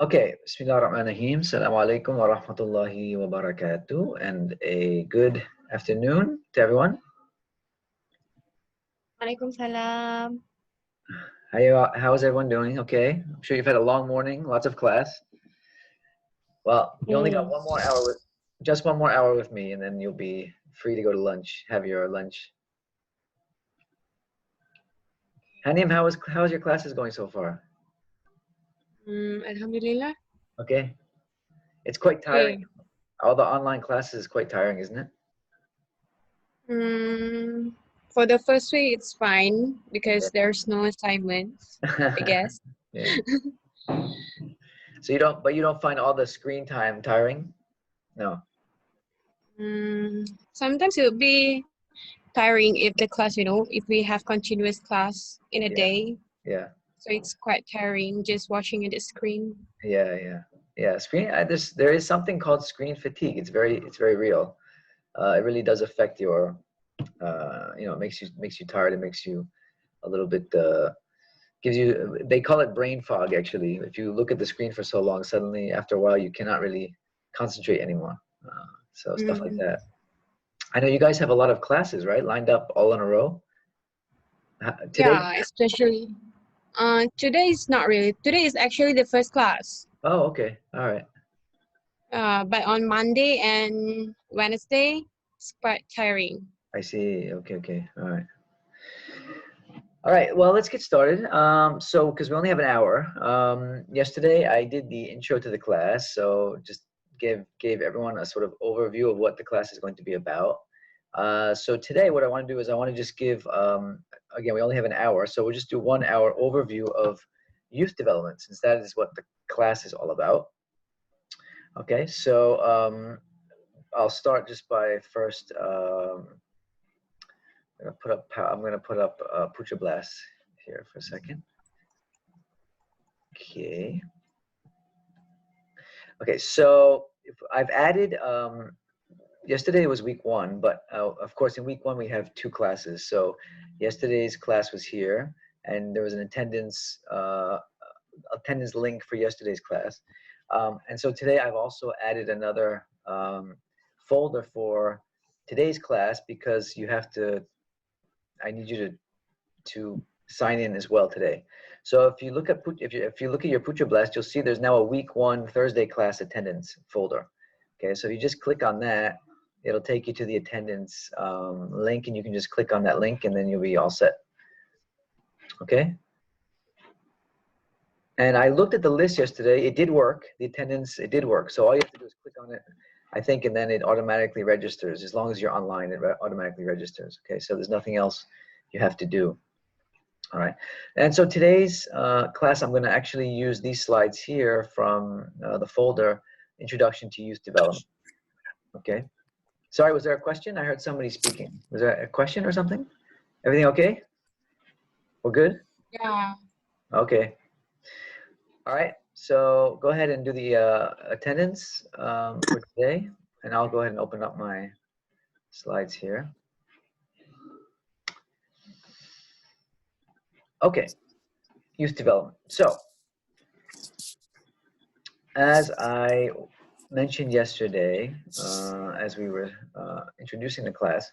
Okay, Bismillahirrahmanirrahim. Assalamu alaikum wa rahmatullahi wa barakatuh. And a good afternoon to everyone. Waalaikumsalam. How's everyone doing? Okay, I'm sure you've had a long morning, lots of class. Well, you only got one more hour just one more hour with me, and then you'll be free to go to lunch, have your lunch. Hanim, how's your classes going so far? Alhamdulillah. Okay. It's quite tiring. Okay. All the online classes is quite tiring, isn't it? For the first week, it's fine because there's no assignments, I guess. Yeah. So you don't find all the screen time tiring? No. Sometimes it will be tiring if the class, if we have continuous class in a day. Yeah. So it's quite tiring just watching at the screen. Yeah. Screen. There is something called screen fatigue. It's very real. It really does affect your, it makes you tired. It makes you a little bit. Gives you. They call it brain fog. Actually, if you look at the screen for so long, suddenly after a while you cannot really concentrate anymore. So stuff like that. I know you guys have a lot of classes, right? Lined up all in a row. Today? Yeah, especially. Today is not really. Today is actually the first class. Oh, okay. All right. But on Monday and Wednesday, it's quite tiring. I see. Okay. All right. Well, let's get started. So, because we only have an hour. Yesterday, I did the intro to the class. So, just gave everyone a sort of overview of what the class is going to be about. So today, what I want to do is I want to just give. Again, we only have an hour, so we'll just do 1 hour overview of youth development, since that is what the class is all about. Okay. So I'll start just by first. I'm gonna put up Pucha Blast here for a second. Okay. Okay, so if I've added. Yesterday was week 1, but of course in week 1 we have 2 classes. So yesterday's class was here, and there was an attendance link for yesterday's class. And so today I've also added another folder for today's class, because I need you to sign in as well today. So if you look at your Pucha Blast, you'll see there's now a week 1 Thursday class attendance folder. Okay, so if you just click on that, it'll take you to the attendance link, and you can just click on that link, and then you'll be all set. Okay. And I looked at the list yesterday. It did work. The attendance, it did work. So all you have to do is click on it, I think, and then it automatically registers. As long as you're online, it automatically registers. Okay, so there's nothing else you have to do. All right. And so today's class, I'm going to actually use these slides here from the folder, Introduction to Youth Development. Okay. Sorry, was there a question? I heard somebody speaking. Was there a question or something? Everything okay? We're good? Yeah. Okay. All right. So go ahead and do the attendance for today, and I'll go ahead and open up my slides here. Okay. Youth development. So as I mentioned yesterday, as we were introducing the class,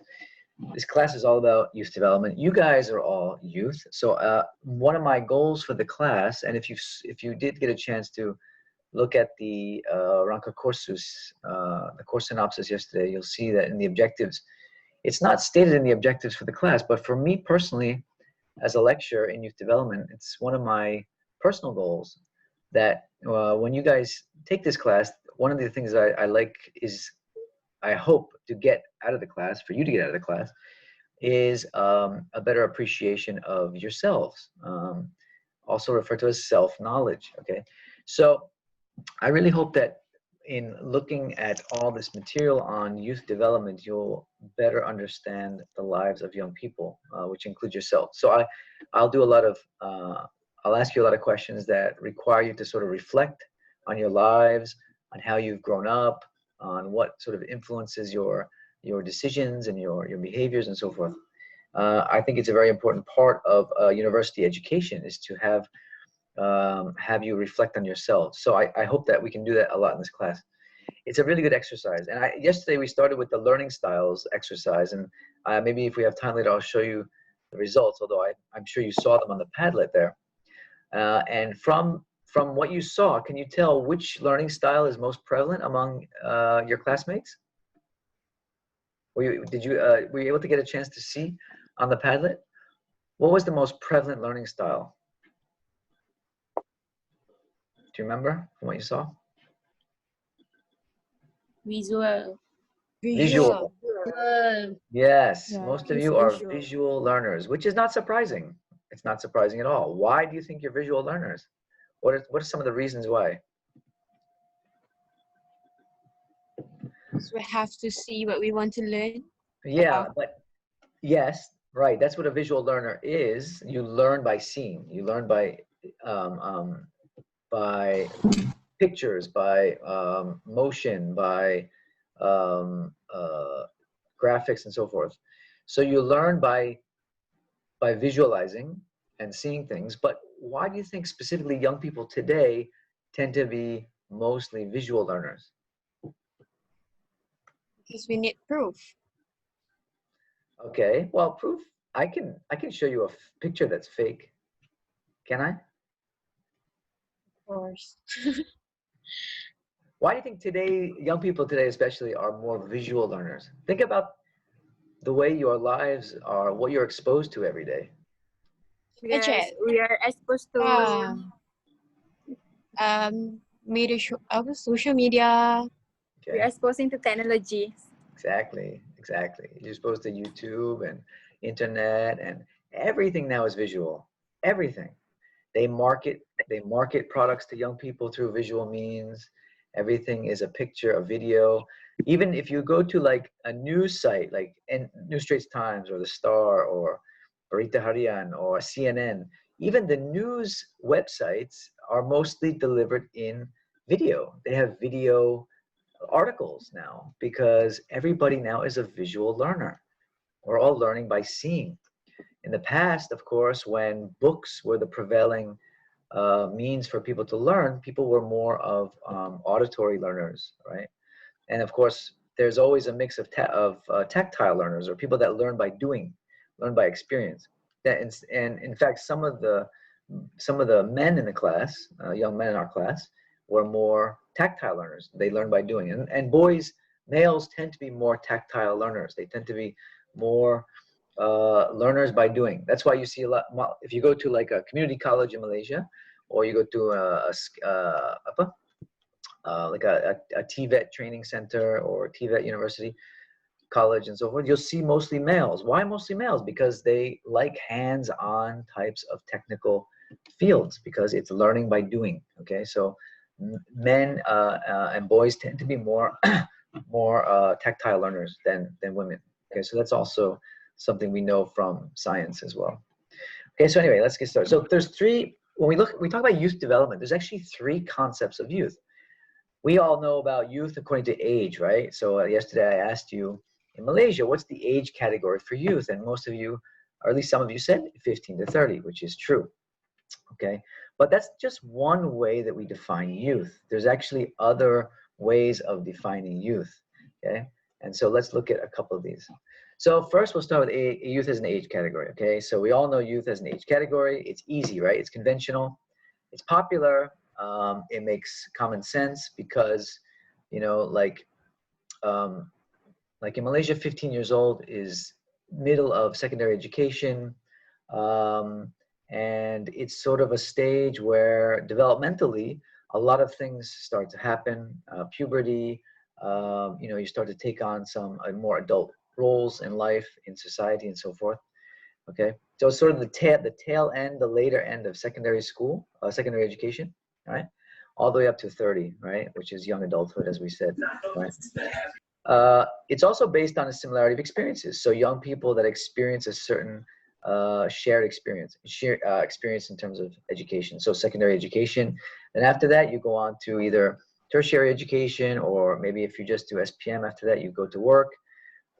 this class is all about youth development. You guys are all youth. So one of my goals for the class, and if you did get a chance to look at the Rangka Kursus, the course synopsis yesterday, you'll see that in the objectives, it's not stated in the objectives for the class, but for me personally, as a lecturer in youth development, it's one of my personal goals that when you guys take this class, one of the things I like is, I hope to get out of the class, for you to get out of the class, is a better appreciation of yourselves, also referred to as self-knowledge. Okay, so I really hope that in looking at all this material on youth development, you'll better understand the lives of young people, which includes yourself. So I'll do a lot of, I'll ask you a lot of questions that require you to sort of reflect on your lives, on how you've grown up, on what sort of influences your decisions and your behaviors and so forth. I think it's a very important part of university education, is to have have you reflect on yourself. So I hope that we can do that a lot in this class. It's a really good exercise. And yesterday we started with the learning styles exercise, and maybe if we have time later, I'll show you the results, although I'm sure you saw them on the Padlet there. And from what you saw, can you tell which learning style is most prevalent among your classmates? Were you able to get a chance to see on the Padlet? What was the most prevalent learning style? Do you remember from what you saw? Visual. Visual. Yes, Yeah, most of it's you are visual. visual learners, which is not surprising. It's not surprising at all. Why do you think you're visual learners? What are some of the reasons why? so we have to see what we want to learn. Yeah, but yes, right. That's what a visual learner is. You learn by seeing. You learn by pictures, by motion, by graphics, and so forth. So you learn by visualizing and seeing things. But why do you think specifically young people today tend to be mostly visual learners? Because we need proof. Okay, well, proof. I can show you a picture that's fake. Can I? Of course. Why do you think today, young people today especially, are more visual learners? Think about the way your lives are, what you're exposed to every day. Yes, we are exposed to Social media. we're Okay, exposed into technology. exactly. You're exposed to YouTube and internet, and everything now is visual. Everything. They market products to young people through visual means. Everything is a picture, a video. Even if you go to like a news site like New Straits Times or The Star or Berita Harian or CNN, even the news websites are mostly delivered in video. They have video articles now because everybody now is a visual learner. We're all learning by seeing. In the past, of course, when books were the prevailing means for people to learn, people were more of auditory learners, right? And of course, there's always a mix of tactile learners, or people that learn by doing, learn by experience. And in fact, some of the men in the class, young men in our class, were more tactile learners. They learn by doing. And males tend to be more tactile learners. They tend to be more learners by doing. That's why you see a lot. If you go to like a community college in Malaysia, or you go to like a TVET training center or TVET university, college, and so forth, you'll see mostly males. Why mostly males? Because they like hands-on types of technical fields, because it's learning by doing. Okay, so men and boys tend to be more tactile learners than women. Okay, so that's also something we know from science as well. Okay, so anyway, let's get started. So there's three, when we talk about youth development, there's actually three concepts of youth. We all know about youth according to age, right? So yesterday I asked you, in Malaysia, what's the age category for youth? And most of you, or at least some of you, said 15 to 30, which is true. Okay, but that's just one way that we define youth. There's actually other ways of defining youth. Okay, and so let's look at a couple of these. So first, we'll start with youth as an age category. Okay, so we all know youth as an age category. It's easy, right? It's conventional. It's popular. It makes common sense because, you know, like in Malaysia, 15 years old is middle of secondary education. And it's sort of a stage where developmentally, a lot of things start to happen. Puberty, you know, you start to take on some more adult roles in life, in society, and so forth. Okay, so it's sort of the tail end, the later end of secondary school, secondary education, right? All the way up to 30, right? Which is young adulthood, as we said, right? It's also based on a similarity of experiences. So young people that experience a certain shared experience in terms of education. So secondary education. Then after that, you go on to either tertiary education, or maybe if you just do SPM after that, you go to work.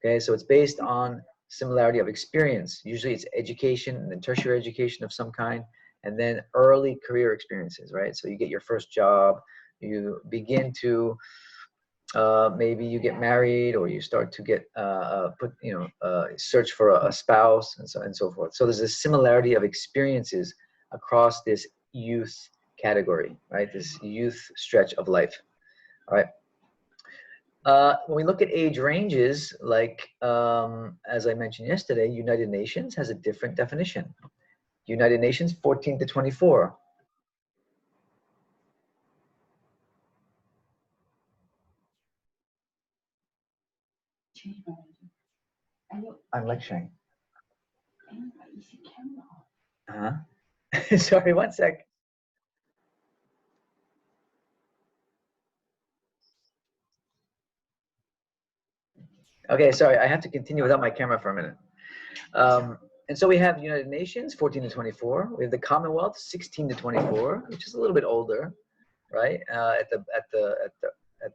Okay, so it's based on similarity of experience. Usually it's education and then tertiary education of some kind, and then early career experiences, right? So you get your first job, you begin to maybe you get married, or you start to get search for a spouse, and so forth. So there's a similarity of experiences across this youth category, right? This youth stretch of life. All right. When we look at age ranges, like as I mentioned yesterday, United Nations has a different definition. United Nations 14 to 24. I'm lecturing. Sorry, one sec. Okay, sorry, I have to continue without my camera for a minute. And so we have United Nations 14 to 24. We have the Commonwealth 16 to 24, which is a little bit older, right? At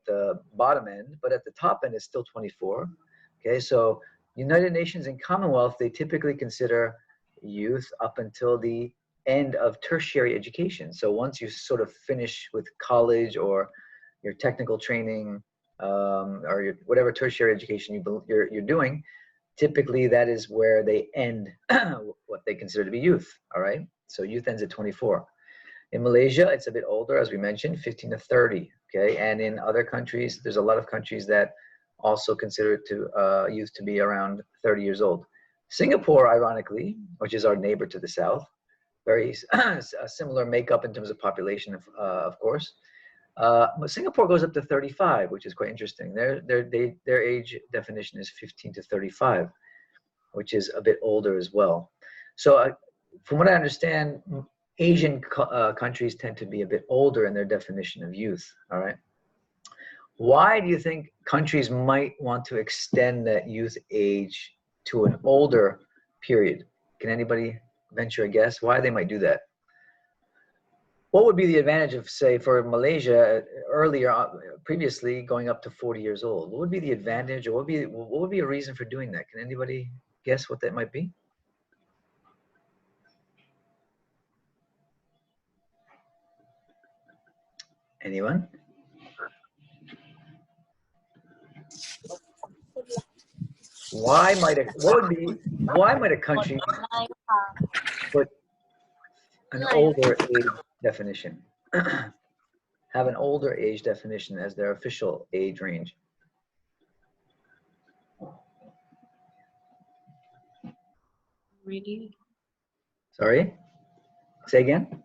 the bottom end, but at the top end is still 24. Okay, so United Nations and Commonwealth, they typically consider youth up until the end of tertiary education. So once you sort of finish with college or your technical training, or whatever tertiary education you're doing, typically that is where they end what they consider to be youth. All right, so youth ends at 24. In Malaysia, it's a bit older, as we mentioned, 15 to 30. Okay, and in other countries, there's a lot of countries that also consider youth to be around 30 years old. Singapore, ironically, which is our neighbor to the south, very similar makeup in terms of population, of course. But Singapore goes up to 35, which is quite interesting. Their age definition is 15 to 35, which is a bit older as well. So from what I understand, Asian countries tend to be a bit older in their definition of youth, all right? Why do you think countries might want to extend that youth age to an older period? Can anybody venture a guess why they might do that? What would be the advantage of, say, for Malaysia earlier, previously going up to 40 years old? What would be the advantage, or what would be a reason for doing that? Can anybody guess what that might be? Anyone? Why might a country put an older age definition? Have an older age definition as their official age range? Really? Sorry? Say again?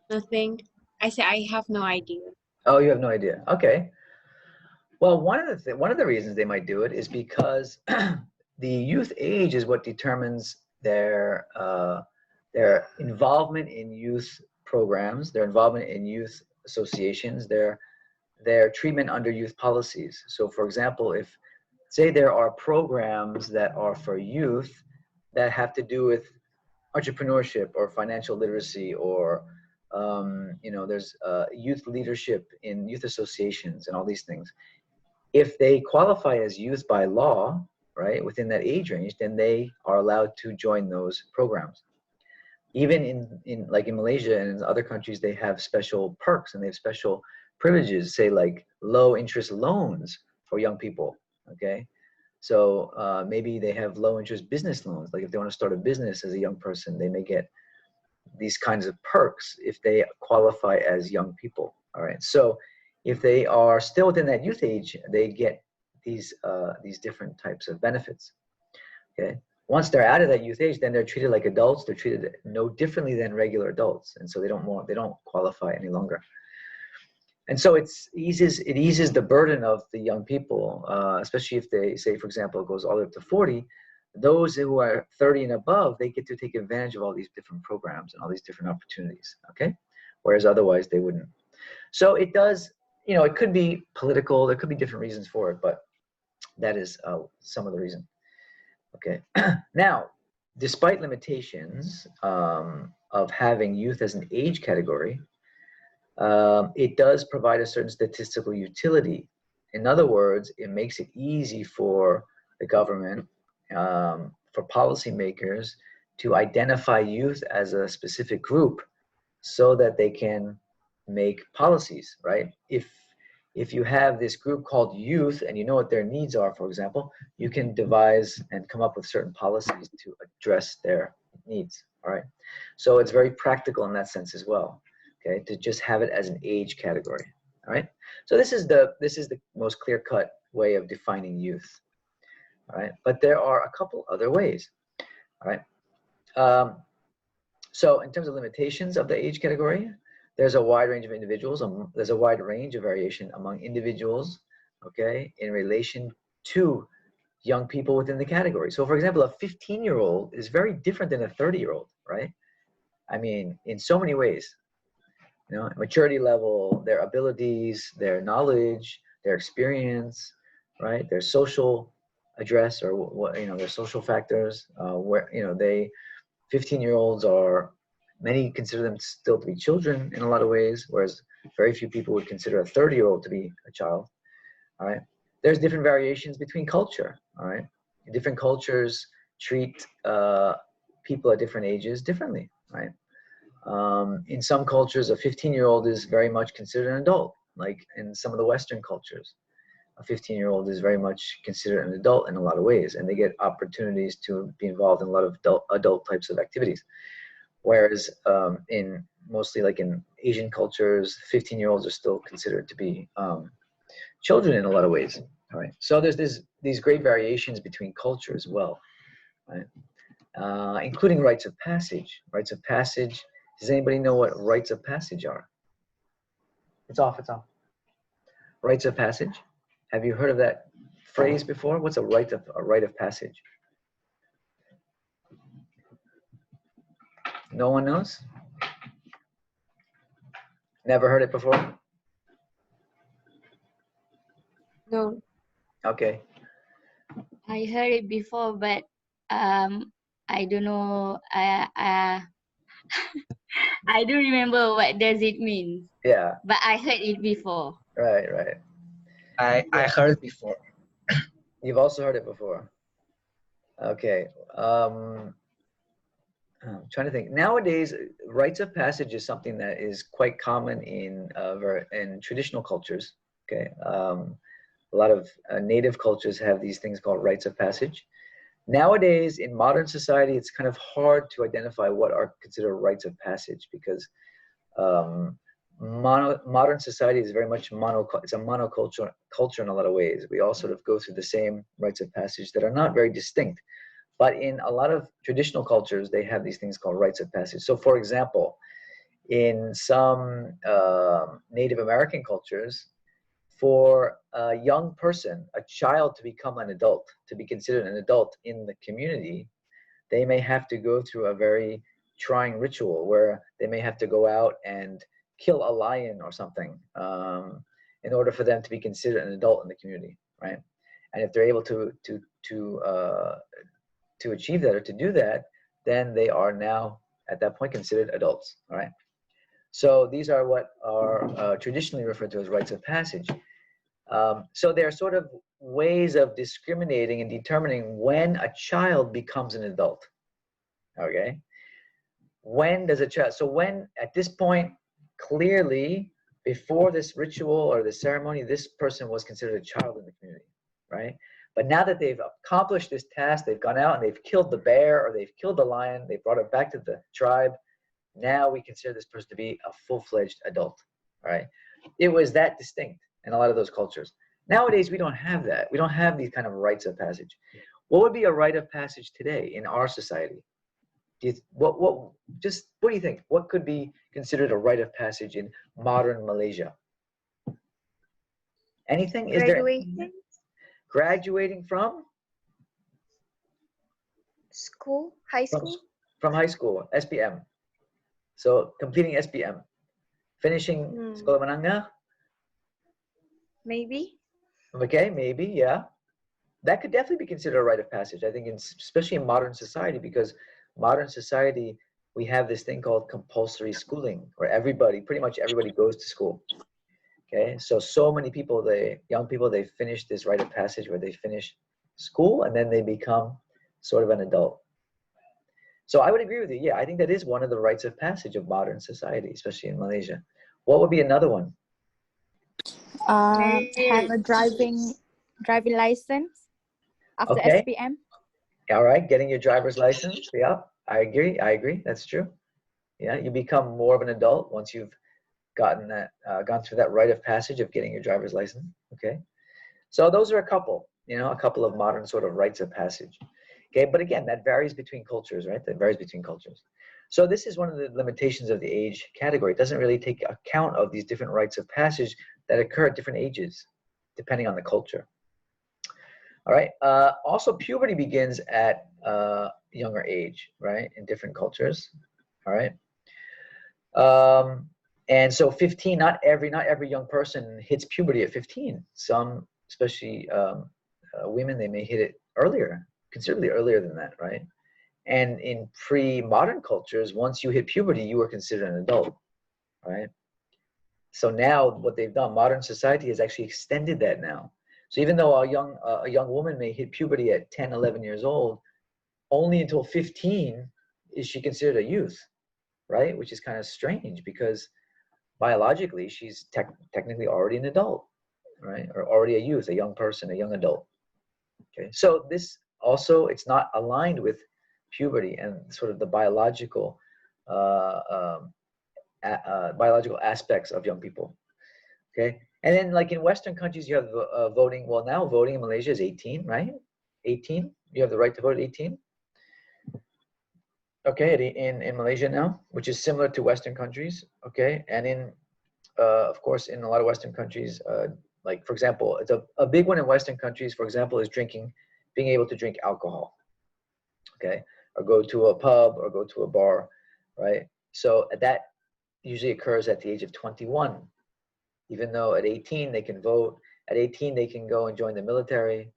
Nothing. I say I have no idea. Oh, you have no idea. Okay. Well, one of the reasons they might do it is because the youth age is what determines their involvement in youth programs, their involvement in youth associations, their treatment under youth policies. So, for example, if say there are programs that are for youth that have to do with entrepreneurship or financial literacy, or there's youth leadership in youth associations and all these things. If they qualify as youth by law, right, within that age range, then they are allowed to join those programs. Even in Malaysia and in other countries, they have special perks and they have special privileges, say like low interest loans for young people. Okay, so maybe they have low interest business loans. Like if they want to start a business as a young person, they may get these kinds of perks if they qualify as young people. All right, so if they are still within that youth age, they get these different types of benefits. Okay, once they're out of that youth age, then they're treated like adults. They're treated no differently than regular adults, and so they don't qualify any longer. And so it eases the burden of the young people, especially if they say, for example, it goes all the way up to 40. Those who are 30 and above, they get to take advantage of all these different programs and all these different opportunities. Okay, whereas otherwise they wouldn't. So it does, it could be political. There could be different reasons for it, but that is some of the reason. Okay. Now, despite limitations of having youth as an age category, it does provide a certain statistical utility. In other words, it makes it easy for the government, for policymakers, to identify youth as a specific group so that they can make policies, right? If you have this group called youth and you know what their needs are, for example, you can devise and come up with certain policies to address their needs, all right? So it's very practical in that sense as well, okay, to just have it as an age category, all right? So this is the most clear-cut way of defining youth, all right? But there are a couple other ways, all right? So in terms of limitations of the age category, there's a wide range of individuals. There's a wide range of variation among individuals, okay, in relation to young people within the category. So for example, a 15-year-old is very different than a 30-year-old, right? I mean, in so many ways, you know, maturity level, their abilities, their knowledge, their experience, right? Their social address, or what, you know, their social factors, where, you know, 15-year-olds are, many consider them still to be children in a lot of ways, whereas very few people would consider a 30-year-old to be a child, all right? There's different variations between culture, all right? Different cultures treat people at different ages differently, right? In some cultures, a 15-year-old is very much considered an adult, like in some of the Western cultures. A 15-year-old is very much considered an adult in a lot of ways, and they get opportunities to be involved in a lot of adult types of activities. Whereas in mostly like in Asian cultures, 15-year-olds are still considered to be children in a lot of ways. All right. So there's these great variations between culture as well, right? Including rites of passage. Rites of passage. Does anybody know what rites of passage are? It's off. It's off. Rites of passage. Have you heard of that phrase before? What's a rite of passage? No one knows? Never heard it before? No. Okay. I heard it before, but I don't know. I don't remember what does it mean. Yeah. But I heard it before. Right. I heard it before. You've also heard it before. Okay. I'm trying to think. Nowadays, rites of passage is something that is quite common in traditional cultures. Okay. A lot of native cultures have these things called rites of passage. Nowadays, in modern society, it's kind of hard to identify what are considered rites of passage because modern society is very much it's a monoculture culture in a lot of ways. We all sort of go through the same rites of passage that are not very distinct. But in a lot of traditional cultures, they have these things called rites of passage. So for example, in some Native American cultures, for a young person, a child to become an adult, to be considered an adult in the community, they may have to go through a very trying ritual where they may have to go out and kill a lion or something in order for them to be considered an adult in the community, right? And if they're able to achieve that or to do that, then they are now at that point considered adults, all right? So these are what are traditionally referred to as rites of passage. So they're sort of ways of discriminating and determining when a child becomes an adult, okay? When does a child, so when at this point, clearly before this ritual or the ceremony, this person was considered a child in the community, right? But now that they've accomplished this task, they've gone out and they've killed the bear or they've killed the lion, they brought it back to the tribe, now we consider this person to be a full-fledged adult, all right? It was that distinct in a lot of those cultures. Nowadays, we don't have that. We don't have these kind of rites of passage. What would be a rite of passage today in our society? What do you think? What could be considered a rite of passage in modern Malaysia? Anything? Is Graduating? Graduating from? School? High school? From high school, SPM. So completing SPM. Finishing Sekolah Menengah? Maybe. Okay, maybe, yeah. That could definitely be considered a rite of passage, I think, especially in modern society, because modern society, we have this thing called compulsory schooling, where pretty much everybody goes to school. Okay, so many people, young people, they finish this rite of passage where they finish school and then they become sort of an adult. So I would agree with you. Yeah, I think that is one of the rites of passage of modern society, especially in Malaysia. What would be another one? Have a driving license after Okay. SPM. All right, getting your driver's license. Yeah, I agree. I agree. That's true. Yeah, you become more of an adult once you've gotten that, gone through that rite of passage of getting your driver's license. Okay. So those are a couple, a couple of modern sort of rites of passage. Okay, but again, that varies between cultures, right? That varies between cultures. So this is one of the limitations of the age category. It doesn't really take account of these different rites of passage that occur at different ages, depending on the culture. All right. Also, puberty begins at younger age, right? In different cultures. All right. And so 15, not every young person hits puberty at 15. Some, especially women, they may hit it earlier, considerably earlier than that, right? And in pre-modern cultures, once you hit puberty, you were considered an adult, right? So now what they've done, modern society has actually extended that now. So even though a young woman may hit puberty at 10, 11 years old, only until 15 is she considered a youth, right? Which is kind of strange because biologically she's technically already an adult, right? Or already a youth, a young person, a young adult. Okay, so this also, it's not aligned with puberty and sort of the biological biological aspects of young people. Okay, and then like in Western countries, you have voting. Well, now voting in Malaysia is 18, right? 18. You have the right to vote at 18. Okay, in Malaysia now, which is similar to Western countries. Okay, and in of course, in a lot of Western countries, like for example, it's a big one in Western countries. For example, is being able to drink alcohol. Okay, or go to a pub or go to a bar, right? So that usually occurs at the age of 21. Even though at 18 they can vote, at 18 they can go and join the military,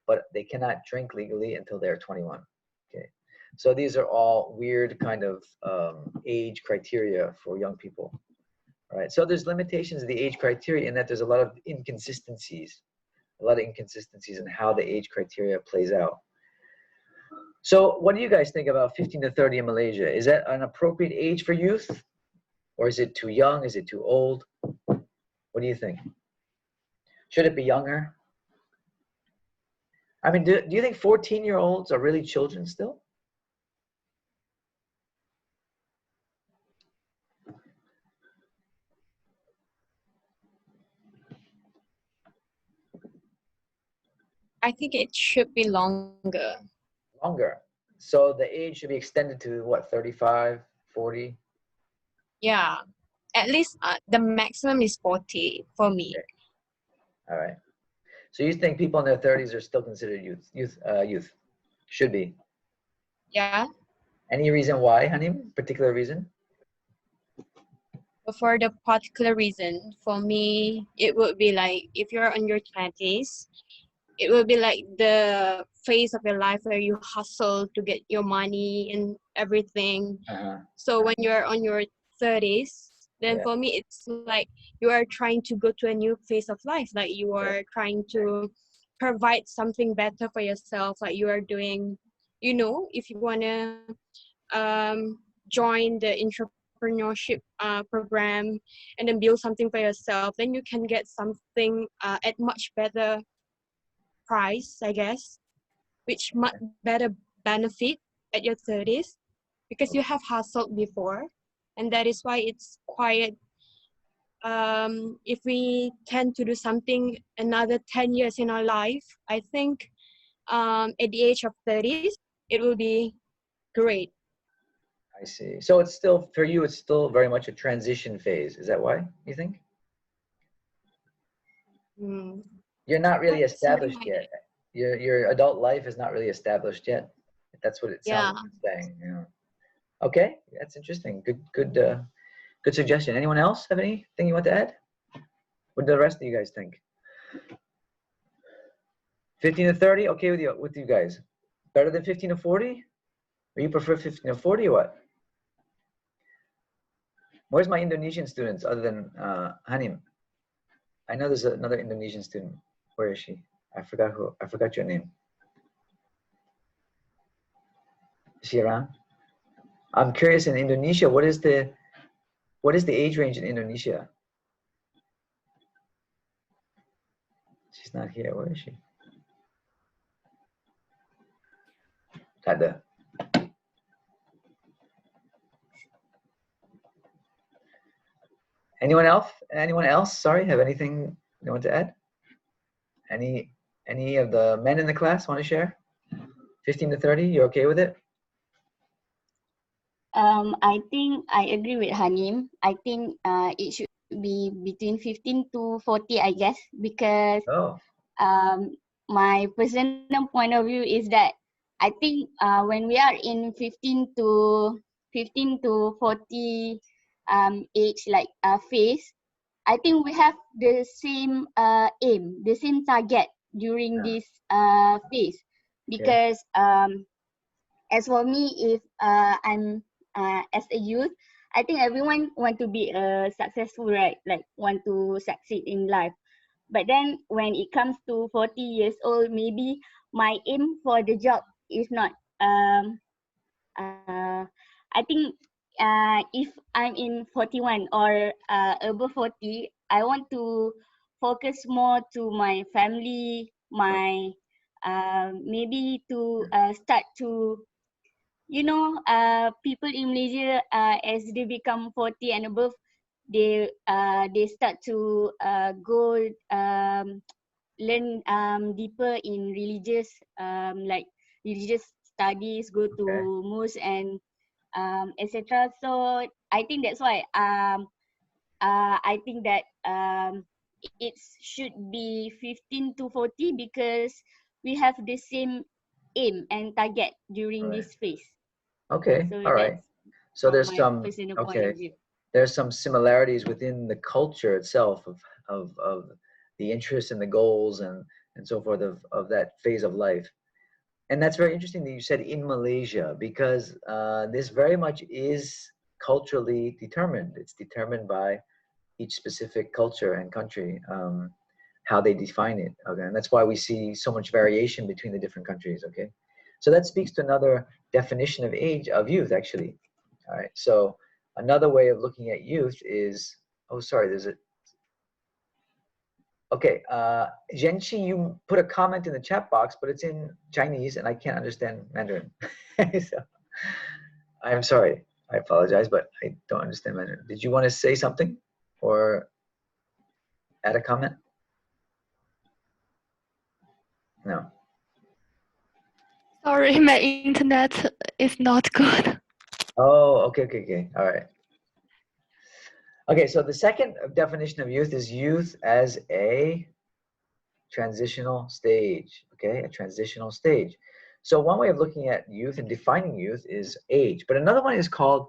but they cannot drink legally until they're 21. Okay, so these are all weird kind of age criteria for young people. All right, so there's limitations of the age criteria in that there's a lot of inconsistencies in how the age criteria plays out. So what do you guys think about 15 to 30 in Malaysia? Is that an appropriate age for youth? Or is it too young? Is it too old? What do you think? Should it be younger? I mean, do you think 14-year-olds are really children still? I think it should be longer. Longer. So the age should be extended to what, 35, 40? Yeah, at least the maximum is 40 for me. Okay. All right. So you think people in their 30s are still considered youth? Should be. Yeah. Any reason why, Hanim? Particular reason? But for the particular reason, for me, it would be like if you're on your 20s, it will be like the phase of your life where you hustle to get your money and everything. So when you're on your 30s, then for me, it's like you are trying to go to a new phase of life. Like you are trying to provide something better for yourself. Like you are doing, if you want to join the entrepreneurship program and then build something for yourself, then you can get something at much better price, I guess, which much better benefit at your 30s because you have hustled before. And that is why it's quite, if we tend to do something another 10 years in our life, I think at the age of 30s, it will be great. I see. So it's still, for you, it's still very much a transition phase. Is that why, you think? You're not really established yet. Your adult life is not really established yet. That's what it sounds like you're saying. Yeah. Okay, that's interesting. Good suggestion. Anyone else have anything you want to add? What do the rest of you guys think? 15 to 30, okay with you guys. Better than 15 to 40? Or you prefer 15 to 40 or what? Where's my Indonesian students other than Hanim? I know there's another Indonesian student. Where is she? I forgot your name. Is she around? I'm curious, in Indonesia, what is the age range in Indonesia? She's not here. Where is she? Tak ada. Anyone else? Anyone else? Sorry, have anything you want to add? Any of the men in the class want to share? 15 to 30, you okay with it? I think I agree with Hanim. I think it should be between 15 to 40, I guess, because Oh, my personal point of view is that I think when we are in 15 to 40 age, like phase, I think we have the same aim, the same target during yeah. this phase. Because as for me, if I'm as a youth, I think everyone want to be successful, right? Like want to succeed in life. But then when it comes to 40 years old, maybe my aim for the job is not I think if I'm in 41 or above 40, I want to focus more to my family, my maybe to start to, you know, people in Malaysia, as they become 40 and above, they start to go learn deeper in religious like religious studies, go to Okay. mosque and etc. So I think that's why I think that it should be 15 to 40 because we have the same aim and target during Right. this phase. Okay. So All right. that's So from there's my some, personal point okay, of view. there's some similarities within the culture itself of the interests and the goals and so forth of that phase of life. And that's very interesting that you said in Malaysia, because this very much is culturally determined. It's determined by each specific culture and country, how they define it. Okay, and that's why we see so much variation between the different countries. Okay, so that speaks to another definition of age of youth, actually. All right, so another way of looking at youth is, oh, sorry, there's a, okay, Zhenqi, you put a comment in the chat box, but it's in Chinese and I can't understand Mandarin. So I'm sorry, I apologize, but I don't understand Mandarin. Did you want to say something or add a comment? No. Sorry, my internet is not good. Oh, okay. All right. Okay, so the second definition of youth is youth as a transitional stage. Okay, a transitional stage. So one way of looking at youth and defining youth is age, but another one is called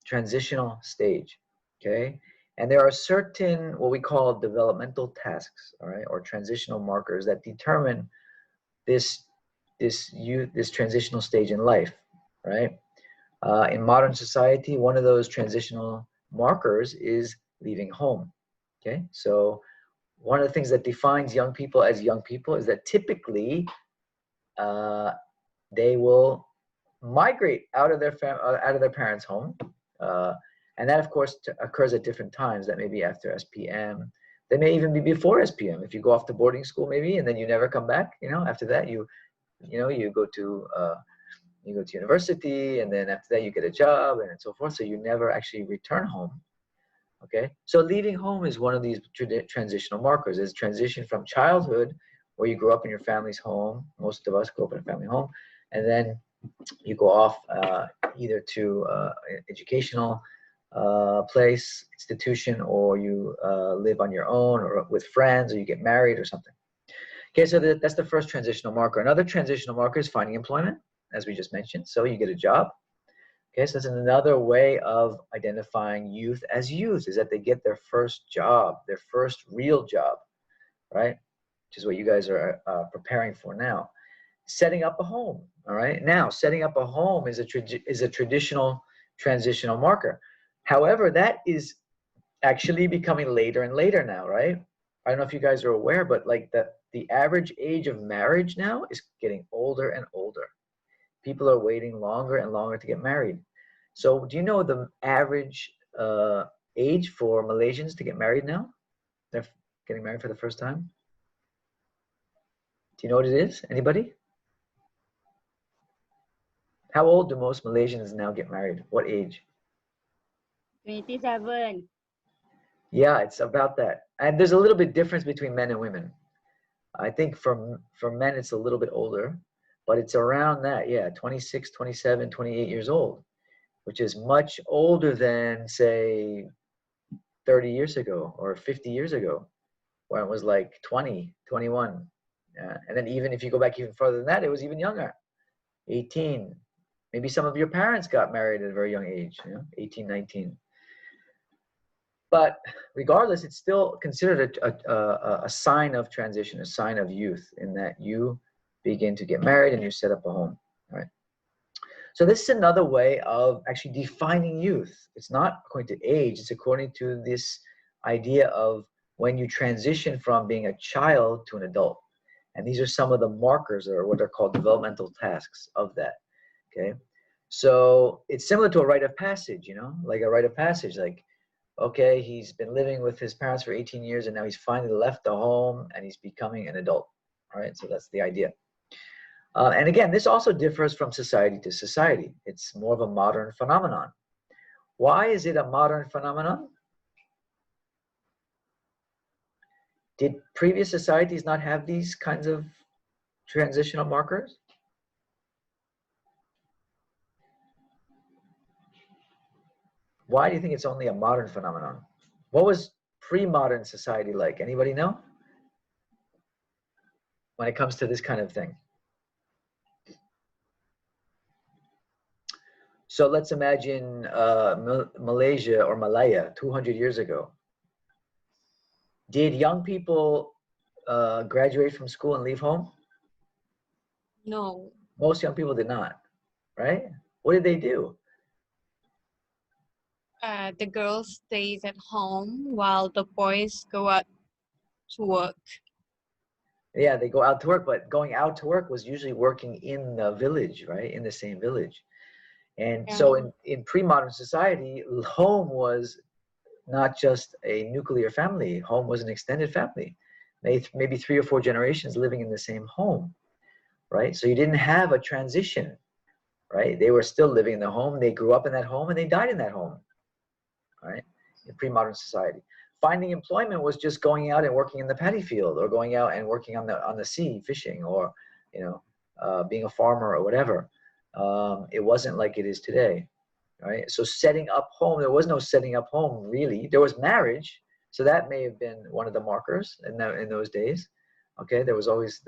transitional stage. Okay, and there are certain what we call developmental tasks, all right, or transitional markers that determine this transitional stage in life, right? In modern society, one of those transitional markers is leaving home. Okay, so one of the things that defines young people as young people is that typically they will migrate out of their parents' home, and that of course occurs at different times. That may be after SPM. They may even be before SPM. If you go off to boarding school, maybe, and then you never come back. After that you go to university, and then after that you get a job and so forth. So you never actually return home. Okay, so leaving home is one of these transitional markers. It's transition from childhood, where you grow up in your family's home. Most of us grow up in a family home, and then you go off either to educational place, institution, or you live on your own or with friends, or you get married or something. Okay, so that's the first transitional marker. Another transitional marker is finding employment, as we just mentioned. So you get a job. Okay, so that's another way of identifying youth as youth, is that they get their first job, their first real job, right? Which is what you guys are preparing for now. Setting up a home, all right? Now, setting up a home is a traditional transitional marker. However, that is actually becoming later and later now, right? I don't know if you guys are aware, but like the average age of marriage now is getting older and older. People are waiting longer and longer to get married. So do you know the average age for Malaysians to get married now? They're getting married for the first time. Do you know what it is? Anybody? How old do most Malaysians now get married? What age? 27. Yeah, it's about that. And there's a little bit difference between men and women. I think for men, it's a little bit older, but it's around that. Yeah, 26, 27, 28 years old, which is much older than, say, 30 years ago or 50 years ago, when it was like 20, 21. And then even if you go back even further than that, it was even younger, 18. Maybe some of your parents got married at a very young age, 18, 19. But regardless, it's still considered a sign of transition, a sign of youth, in that you begin to get married and you set up a home, right? So this is another way of actually defining youth. It's not according to age, it's according to this idea of when you transition from being a child to an adult. And these are some of the markers, or what are called developmental tasks of that, okay? So it's similar to a rite of passage, like a rite of passage, like, okay, he's been living with his parents for 18 years and now he's finally left the home and he's becoming an adult, all right? So that's the idea. And again, this also differs from society to society. It's more of a modern phenomenon. Why is it a modern phenomenon? Did previous societies not have these kinds of transitional markers? Why do you think it's only a modern phenomenon? What was pre-modern society like? Anybody know? When it comes to this kind of thing. So let's imagine Malaysia or Malaya 200 years ago. Did young people graduate from school and leave home? No. Most young people did not, right? What did they do? The girls stays at home while the boys go out to work. Yeah, they go out to work, but going out to work was usually working in the village, right? In the same village. And so in pre-modern society, home was not just a nuclear family. Home was an extended family, maybe 3 or 4 generations living in the same home, right? So you didn't have a transition, right? They were still living in the home. They grew up in that home and they died in that home, right? In pre-modern society. Finding employment was just going out and working in the paddy field, or going out and working on the sea, fishing, or being a farmer or whatever. It wasn't like it is today, right? So setting up home, there was no setting up home really. There was marriage, so that may have been one of the markers in those days. Okay, there was always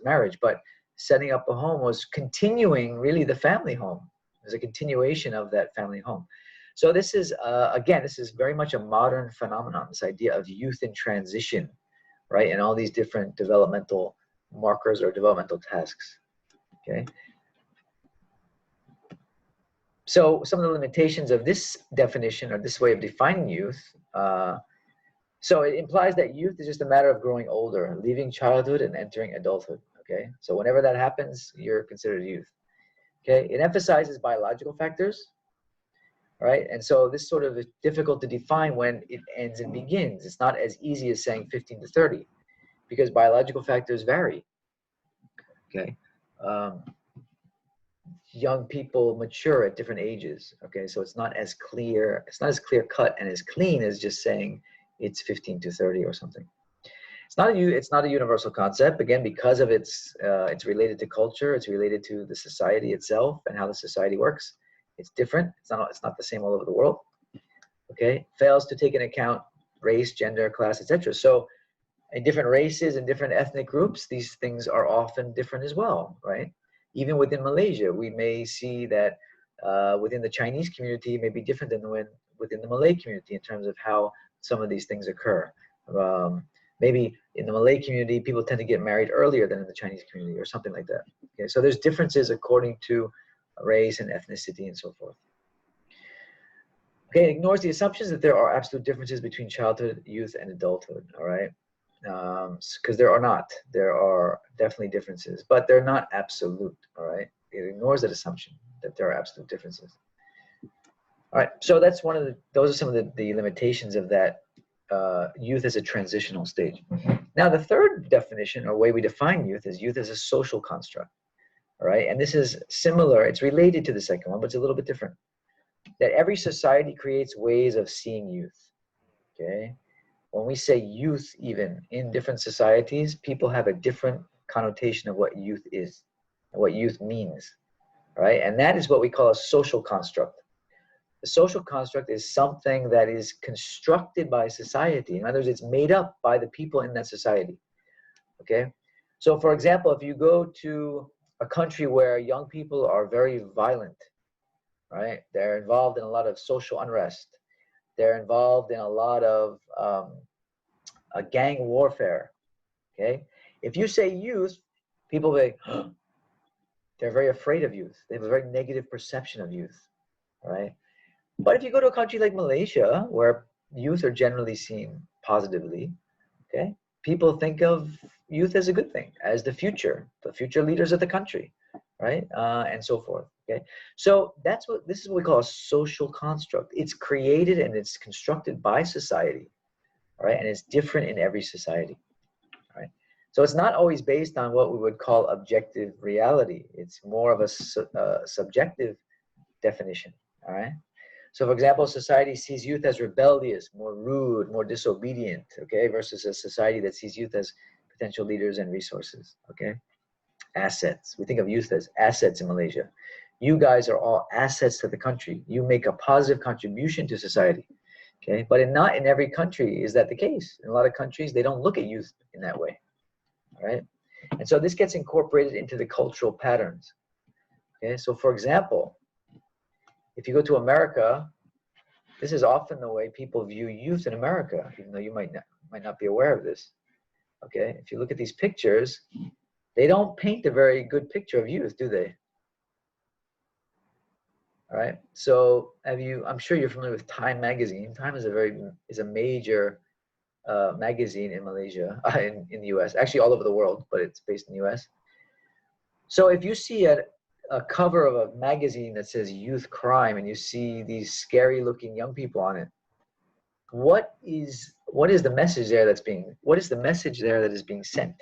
marriage, but setting up a home was continuing really the family home. It was a continuation of that family home. So this is again, this is very much a modern phenomenon. This idea of youth in transition, right, and all these different developmental markers or developmental tasks. Okay. So some of the limitations of this definition, or this way of defining youth, so it implies that youth is just a matter of growing older, leaving childhood and entering adulthood, okay? So whenever that happens, you're considered youth, okay? It emphasizes biological factors, right? And so this sort of is difficult to define when it ends and begins. It's not as easy as saying 15 to 30, because biological factors vary, okay? Young people mature at different ages, okay? So it's not as clear cut and as clean as just saying it's 15 to 30 or something. It's not a universal concept, again, because of it's related to culture, it's related to the society itself and how the society works. It's different, it's not the same all over the world, okay? Fails to take into account race, gender, class, etc. So in different races and different ethnic groups, these things are often different as well, right? Even within Malaysia, we may see that within the Chinese community, it may be different than within the Malay community in terms of how some of these things occur. Maybe in the Malay community, people tend to get married earlier than in the Chinese community or something like that. Okay, so there's differences according to race and ethnicity and so forth. Okay, it ignores the assumptions that there are absolute differences between childhood, youth, and adulthood, all right? Because there are definitely differences, but they're not absolute, all right? It ignores that assumption that there are absolute differences. All right, so that's one of the, those are some of the limitations of that youth as a transitional stage. Now, the third definition or way we define youth as a social construct. All right, and this is similar, it's related to the second one, but it's a little bit different. That every society creates ways of seeing youth. Okay, when we say youth, even in different societies, people have a different connotation of what youth is and what youth means. All right, and that is what we call a social construct. The social construct is something that is constructed by society. In other words, it's made up by the people in that society. Okay? So, for example, if you go to a country where young people are very violent, right? They're involved in a lot of social unrest. They're involved in a lot of a gang warfare. Okay? If you say youth, people will be, they're very afraid of youth. They have a very negative perception of youth. Right? But if you go to a country like Malaysia, where youth are generally seen positively, okay, people think of youth as a good thing, as the future leaders of the country, right, and so forth. Okay, so that's what this is what we call a social construct. It's created and it's constructed by society, right, and it's different in every society, right. So it's not always based on what we would call objective reality. It's more of a subjective definition. All right. So, for example, society sees youth as rebellious, more rude, more disobedient, okay, versus a society that sees youth as potential leaders and resources, okay? Assets. We think of youth as assets in Malaysia. You guys are all assets to the country. You make a positive contribution to society, okay? But not in every country is that the case. In a lot of countries, they don't look at youth in that way, all right? And so this gets incorporated into the cultural patterns, okay? So, for example, if you go to America, this is often the way people view youth in America, even though you might not be aware of this. Okay, if you look at these pictures, they don't paint a very good picture of youth, do they? All right. So I'm sure you're familiar with Time magazine. Time is a major magazine in Malaysia, in the US, actually all over the world, but it's based in the US. So if you see a cover of a magazine that says youth crime and you see these scary looking young people on it, what is the message there what is the message there that is being sent?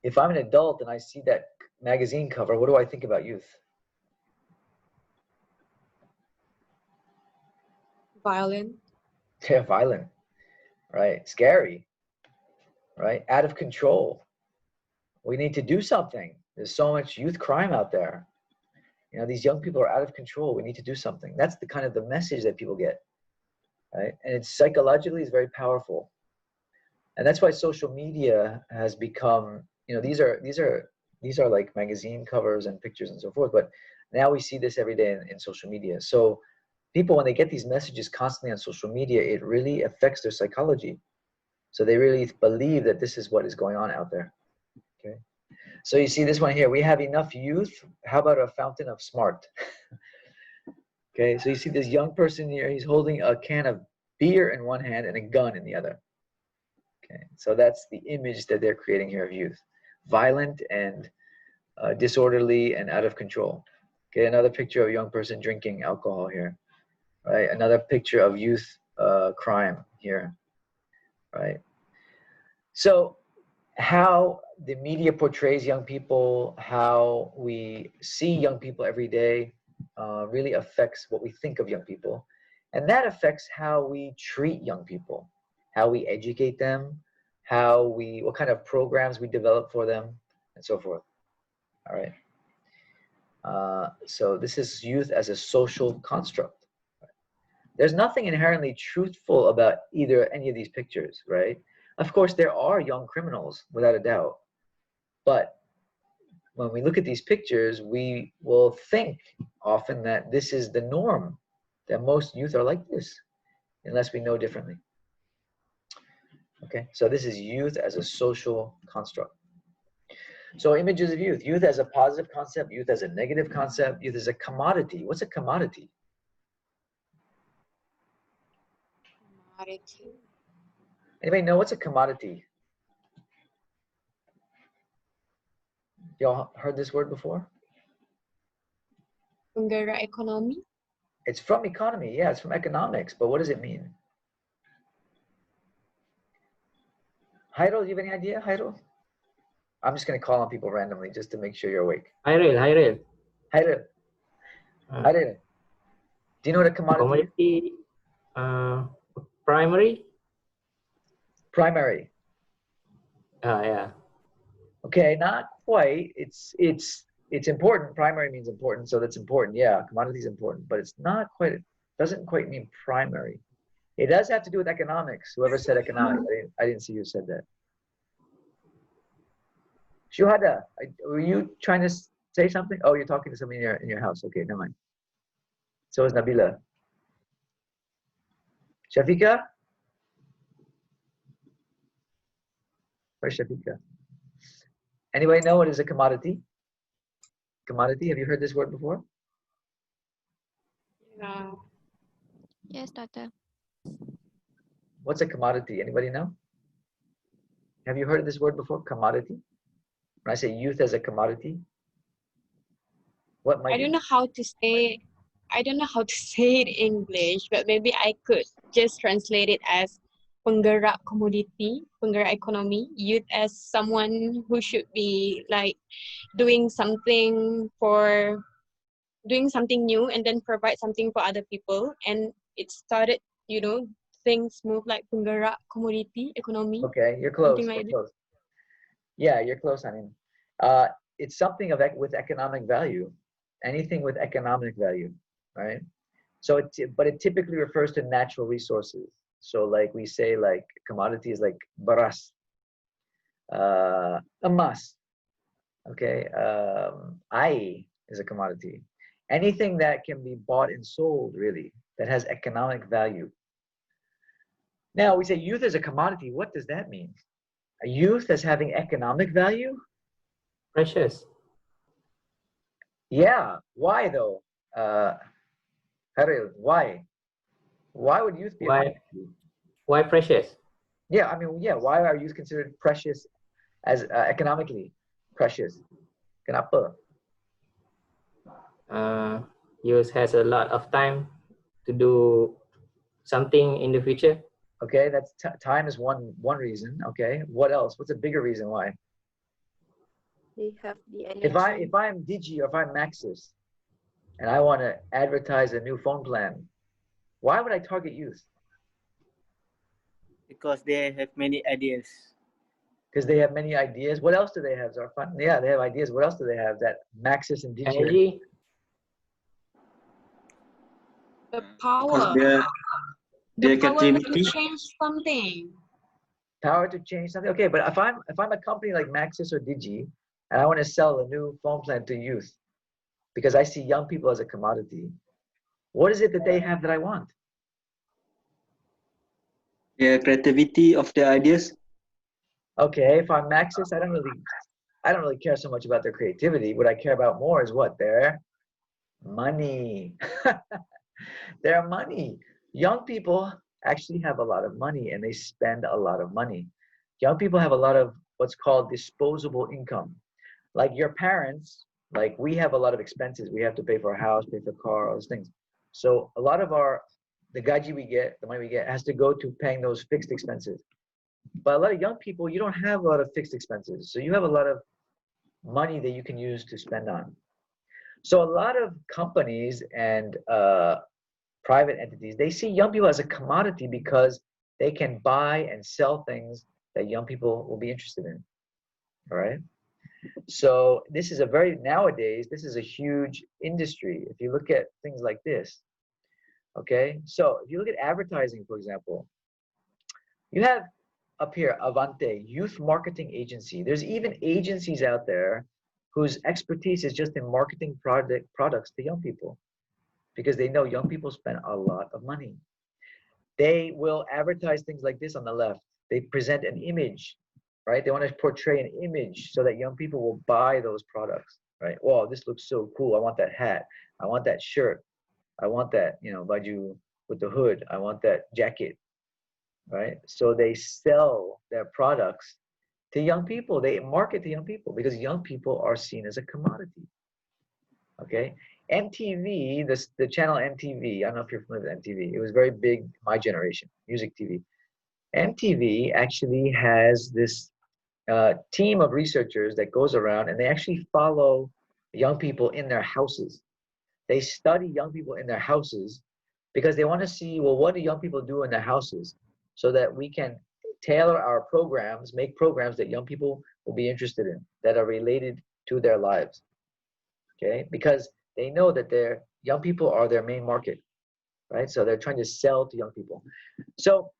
If I'm an adult and I see that magazine cover, what do I think about youth? Violent. They're violent, right? Scary, right? Out of control. We need to do something. There's so much youth crime out there. You know, these young people are out of control. We need to do something. That's the kind of the message that people get, right? And it's psychologically is very powerful. And that's why social media has become, you know, these are like magazine covers and pictures and so forth. But now we see this every day in social media. So people, when they get these messages constantly on social media, it really affects their psychology. So they really believe that this is what is going on out there. Okay. So you see this one here. We have enough youth. How about a fountain of smart? Okay. So you see this young person here. He's holding a can of beer in one hand and a gun in the other. Okay, so that's the image that they're creating here of youth. Violent and disorderly and out of control. Okay, another picture of a young person drinking alcohol here. Right, another picture of youth crime here. Right. So how the media portrays young people, how we see young people every day really affects what we think of young people. And that affects how we treat young people, how we educate them, what kind of programs we develop for them, and so forth. All right. So this is youth as a social construct. There's nothing inherently truthful about any of these pictures, right? Of course, there are young criminals, without a doubt. But when we look at these pictures, we will think often that this is the norm, that most youth are like this, unless we know differently. Okay, so this is youth as a social construct. So images of youth. Youth as a positive concept, youth as a negative concept, youth as a commodity. What's a commodity? Commodity. Anybody know what's a commodity? Y'all heard this word before? penggerak ekonomi. It's from economy. Yeah, it's from economics. But what does it mean? Hairul, you have any idea, Hairul? I'm just going to call on people randomly just to make sure you're awake. Hairil. Hairul. Hairul. Do you know what a commodity is? Commodity, primary. Primary. Yeah. Okay, not quite. It's important. Primary means important, so that's important. Yeah, commodity is important, but it's not quite. It doesn't quite mean primary. It does have to do with economics. Whoever said economics, I didn't see who said that. Shuhada, were you trying to say something? Oh, you're talking to somebody in your house. Okay, never mind. So is Nabila. Shafika? Where's Shafika? Anybody know what is a commodity? Commodity, have you heard this word before? No. Yes, doctor. What's a commodity? Anybody know? Have you heard of this word before? Commodity? When I say youth as a commodity, what might I don't know how to say. I don't know how to say it in English, but maybe I could just translate it as penggerak komoditi, penggerak ekonomi. Youth as someone who should be like doing something new and then provide something for other people. And it started, things move like penggerak komoditi ekonomi. Okay, you're close. Something like You're close. Yeah, you're close, I mean. It's something with economic value. Anything with economic value, right? So but it typically refers to natural resources. So like we say, like commodities like beras, emas, okay, air is a commodity. Anything that can be bought and sold, really, that has economic value. Now we say youth is a commodity. What does that mean? A youth as having economic value? Precious. Yeah. Why though? Haril, why? Why would youth be? Why precious? Yeah, I mean, yeah. Why are youth considered precious as economically precious? Kenapa? Youth has a lot of time to do something in the future. Okay, that's time is one reason. Okay, what else? What's a bigger reason why? They have the energy. If I'm Digi or if I'm Maxis, and I want to advertise a new phone plan, why would I target youth? Because they have many ideas. Because they have many ideas. What else do they have, Zarfan? Yeah, they have ideas. What else do they have that Maxis and Digi? Energy. the power. Their The power creativity. to change something. Power to change something. Okay, but if I'm a company like Maxis or Digi, and I want to sell a new phone plan to youth, because I see young people as a commodity, what is it that they have that I want? Their creativity of their ideas. Okay, if I'm Maxis, I don't really care so much about their creativity. What I care about more is what? Their money. Their money. Young people actually have a lot of money and they spend a lot of money. Young people have a lot of what's called disposable income. Like your parents, like we have a lot of expenses. We have to pay for a house, pay for a car, all those things. So a lot of the gaji we get, the money we get, has to go to paying those fixed expenses. But a lot of young people, you don't have a lot of fixed expenses. So you have a lot of money that you can use to spend on. So a lot of companies and private entities, they see young people as a commodity because they can buy and sell things that young people will be interested in. All right. So this is nowadays, this is a huge industry. If you look at things like this, okay. So if you look at advertising, for example, you have up here, Avante, Youth Marketing Agency. There's even agencies out there whose expertise is just in marketing products to young people because they know young people spend a lot of money. They will advertise things like this on the left. They present an image, right? They want to portray an image so that young people will buy those products, right? Wow, this looks so cool. I want that hat. I want that shirt. I want that, baju with the hood. I want that jacket, right? So they sell their products to young people. They market to young people because young people are seen as a commodity, okay? MTV, the channel MTV, I don't know if you're familiar with MTV. It was very big, my generation, music TV. MTV actually has this team of researchers that goes around and they actually follow young people in their houses. They study young people in their houses because they want to see, well, what do young people do in their houses so that we can tailor our programs, make programs that young people will be interested in, that are related to their lives, okay? Because they know that their young people are their main market, right? So they're trying to sell to young people. So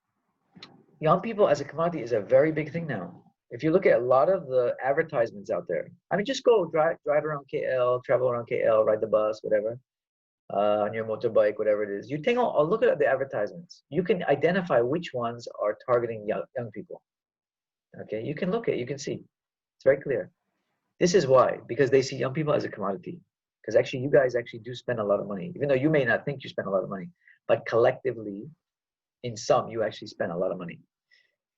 young people as a commodity is a very big thing now. If you look at a lot of the advertisements out there, I mean, just go drive around KL, travel around KL, ride the bus, whatever, on your motorbike, whatever it is. You take a look at the advertisements. You can identify which ones are targeting young people. Okay, you can you can see. It's very clear. This is why, because they see young people as a commodity. Because actually, you guys actually do spend a lot of money, even though you may not think you spend a lot of money, but collectively, in sum, you actually spend a lot of money.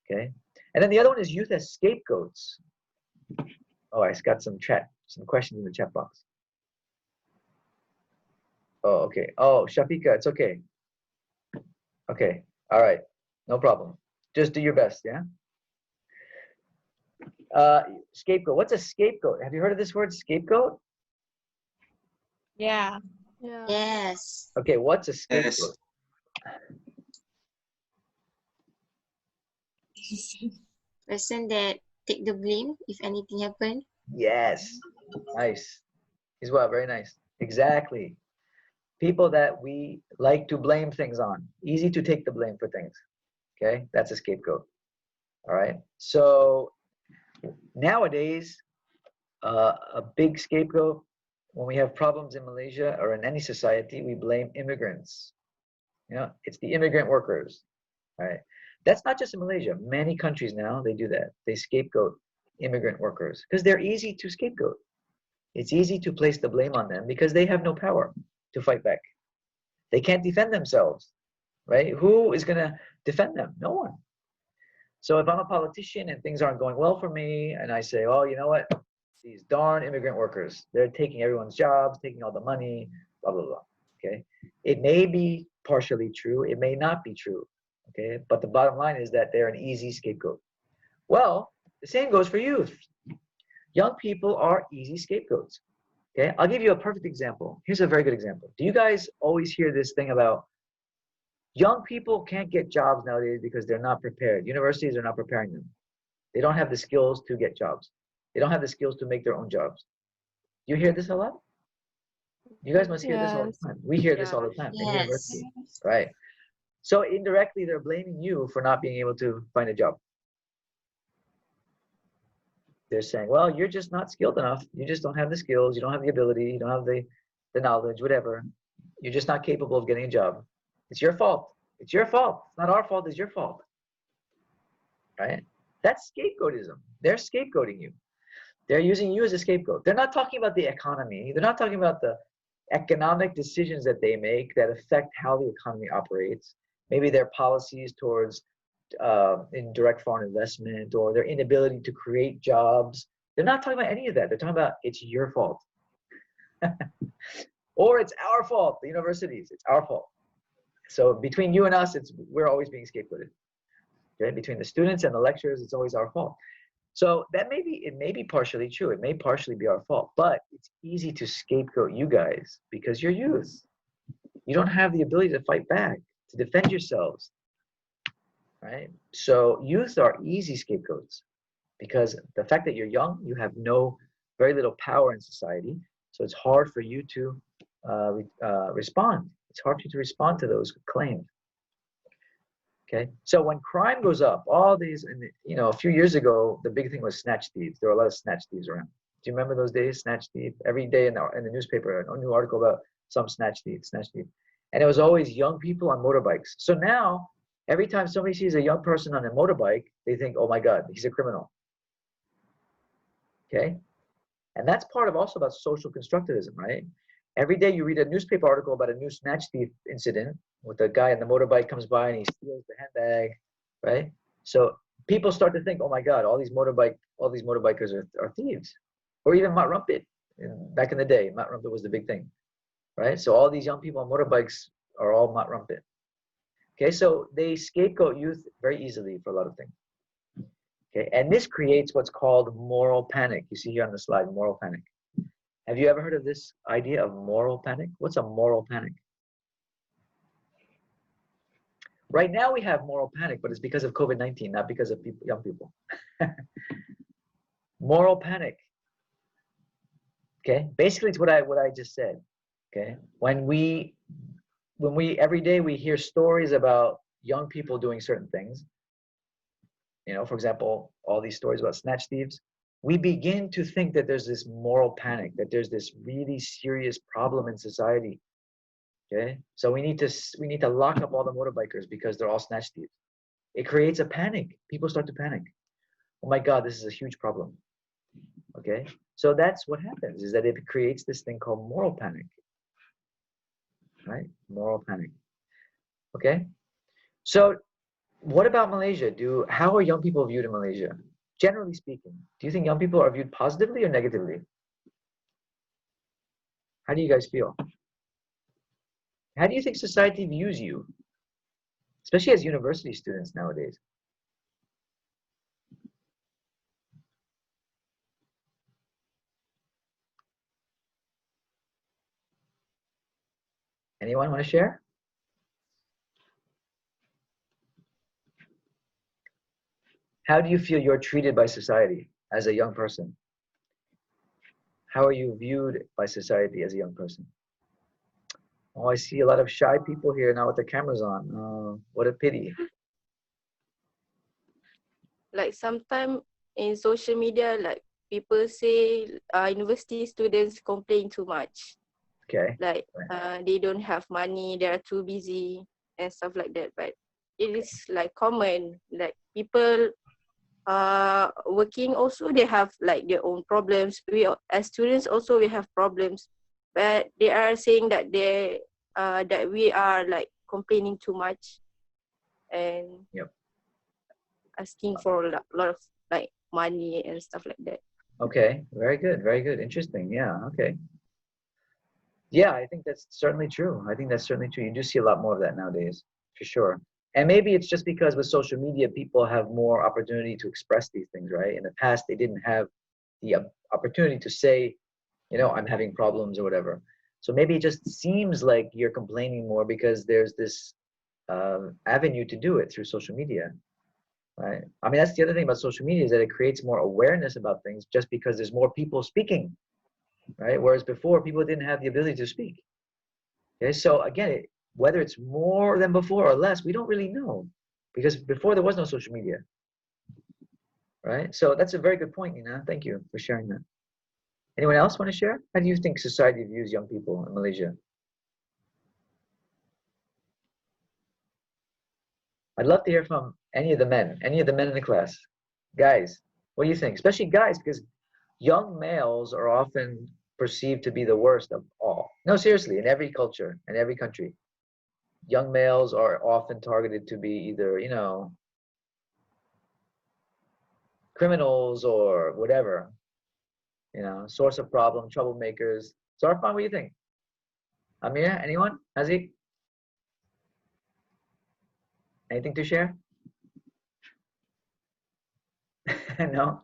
Okay, and then the other one is youth as scapegoats. Oh, I got some questions in the chat box. Oh, okay. Oh, Shafika, it's okay. Okay, all right, no problem. Just do your best, yeah? Scapegoat. What's a scapegoat? Have you heard of this word, scapegoat? Yeah. Yes. Okay, what's a scapegoat? Person that take the blame if anything happen. Yes, nice. Is what? Very nice. Exactly. People that we like to blame things on. Easy to take the blame for things. Okay, that's a scapegoat. All right. So nowadays, a big scapegoat when we have problems in Malaysia or in any society, we blame immigrants. You know, it's the immigrant workers. All right. That's not just in Malaysia. Many countries now, they do that. They scapegoat immigrant workers because they're easy to scapegoat. It's easy to place the blame on them because they have no power to fight back. They can't defend themselves, right? Who is going to defend them? No one. So if I'm a politician and things aren't going well for me and I say, oh, you know what? These darn immigrant workers, they're taking everyone's jobs, taking all the money, blah, blah, blah. Okay. It may be partially true. It may not be true. Okay. But the bottom line is that they're an easy scapegoat. Well, the same goes for youth. Young people are easy scapegoats. Okay. I'll give you a perfect example. Here's a very good example. Do you guys always hear this thing about young people can't get jobs nowadays because they're not prepared? Universities are not preparing them. They don't have the skills to get jobs. They don't have the skills to make their own jobs. You hear this a lot? You guys must hear this all the time. We hear this all the time in university, right? So indirectly, they're blaming you for not being able to find a job. They're saying, well, you're just not skilled enough. You just don't have the skills. You don't have the ability. You don't have the knowledge, whatever. You're just not capable of getting a job. It's your fault. It's your fault. It's not our fault. It's your fault. Right? That's scapegoatism. They're scapegoating you. They're using you as a scapegoat. They're not talking about the economy. They're not talking about the economic decisions that they make that affect how the economy operates. Maybe their policies towards indirect foreign investment or their inability to create jobs. They're not talking about any of that. They're talking about it's your fault. Or it's our fault, the universities. It's our fault. So between you and us, we're always being scapegoated. Okay? Between the students and the lecturers, it's always our fault. So it may be partially true. It may partially be our fault, but it's easy to scapegoat you guys because you're youth. You don't have the ability to fight back, to defend yourselves, right? So youth are easy scapegoats because the fact that you're young, you have very little power in society. So it's hard for you to respond. It's hard for you to respond to those claims. Okay, so when crime goes up, all these, and a few years ago, the big thing was snatch thieves. There were a lot of snatch thieves around. Do you remember those days? Snatch thief. Every day in the newspaper, a new article about some snatch thief. And it was always young people on motorbikes. So now, every time somebody sees a young person on a motorbike, they think, oh my God, he's a criminal. Okay, and that's part of also about social constructivism, right? Every day you read a newspaper article about a new snatch thief incident with a guy on the motorbike comes by and he steals the handbag, right? So people start to think, oh my God, all these motorbikers are thieves. Or even Mat Rumpit. Back in the day, Mat Rumpit was the big thing. right? So all these young people on motorbikes are all mat rampant. Okay, so they scapegoat youth very easily for a lot of things. Okay, and this creates what's called moral panic. You see here on the slide, moral panic. Have you ever heard of this idea of moral panic? What's a moral panic? Right now we have moral panic, but it's because of COVID-19, not because of people, young people. Moral panic. Okay, basically it's what I just said. Okay, when we every day we hear stories about young people doing certain things, you know, for example, all these stories about snatch thieves, we begin to think that there's this moral panic, that there's this really serious problem in society. Okay, so we need to lock up all the motorbikers because they're all snatch thieves. It creates a panic. People start to panic. Oh my God, this is a huge problem. Okay, so that's what happens, is that it creates this thing called moral panic. Right, moral panic. Okay, so what about Malaysia? How are young people viewed in Malaysia? Generally speaking, do you think young people are viewed positively or negatively? How do you guys feel? How do you think society views you, especially as university students nowadays? Anyone want to share? How do you feel you're treated by society as a young person? How are you viewed by society as a young person? Oh, I see a lot of shy people here now with the cameras on. Oh, what a pity. Like sometimes in social media, like people say university students complain too much. Okay. Like they don't have money, they are too busy and stuff like that. But it is like common, like people working also, they have like their own problems. We as students also we have problems, but they are saying that that we are like complaining too much and asking for a lot of like money and stuff like that. Okay, very good, interesting. Yeah, okay. Yeah, I think that's certainly true. I think that's certainly true. You do see a lot more of that nowadays, for sure. And maybe it's just because with social media, people have more opportunity to express these things, right? In the past, they didn't have the opportunity to say, you know, I'm having problems or whatever. So maybe it just seems like you're complaining more because there's this avenue to do it through social media, right? I mean, that's the other thing about social media, is that it creates more awareness about things just because there's more people speaking, right? Whereas before, people didn't have the ability to speak. Okay, so again, whether it's more than before or less, we don't really know, because before there was no social media, right? So that's a very good point, Nina. Thank you for sharing that. Anyone else want to share? How do you think society views young people in Malaysia? I'd love to hear from any of the men in the class. Guys, what do you think? Especially guys, because young males are often perceived to be the worst of all. No, seriously, in every culture, in every country, young males are often targeted to be either, you know, criminals or whatever, you know, source of problem, troublemakers. So, Arfan, what do you think? Amir, anyone? Hazik? Anything to share? No?